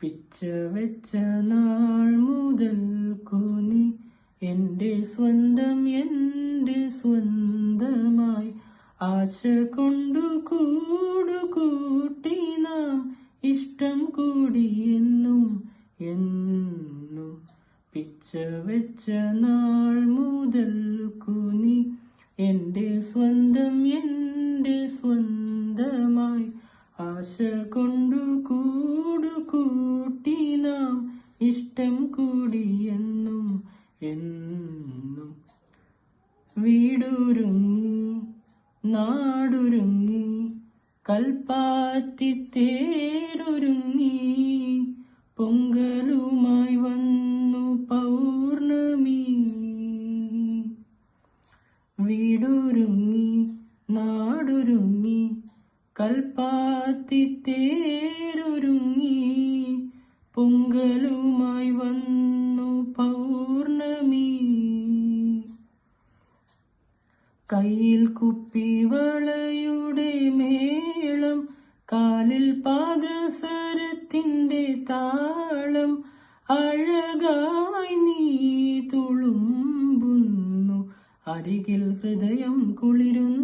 പിച്ച വെച്ച നാൾ മുതൽക്കു നീ എൻ്റെ സ്വന്തം എൻ്റെ സ്വന്തമായി. ആശ കൊണ്ടു കൂടുകൂട്ടി നാം ഇഷ്ടം കൂടിയെന്നും എന്നും. പിച്ച വെച്ച നാൾ മുതൽക്കു നീ എൻ്റെ സ്വന്തം എൻ്റെ സ്വന്തമായി. ആശ കൊണ്ടു കൂടുകൂട്ടി നാം ഇഷ്ടം കൂടിയെന്നും എന്നും. വീടൊരുങ്ങി നാടൊരുങ്ങി കൽപ്പാത്തി തേരൊരുങ്ങി. പൊങ്കലുമായി വന്നു പൗർണമി. വീടൊരുങ്ങി നാടൊരുങ്ങി കൽപ്പാത്തി തേരൊരുങ്ങി. പൊങ്കലുമായി വന്നു പൗർണമി. കയ്യിൽ കുപ്പിവളയുടെ മേളം, കാലിൽ പാദസരത്തിൻ്റെ താളം. അഴകായി നീ തുളുമ്പുന്നു, അരികിൽ ഹൃദയം കുളിരുന്നു.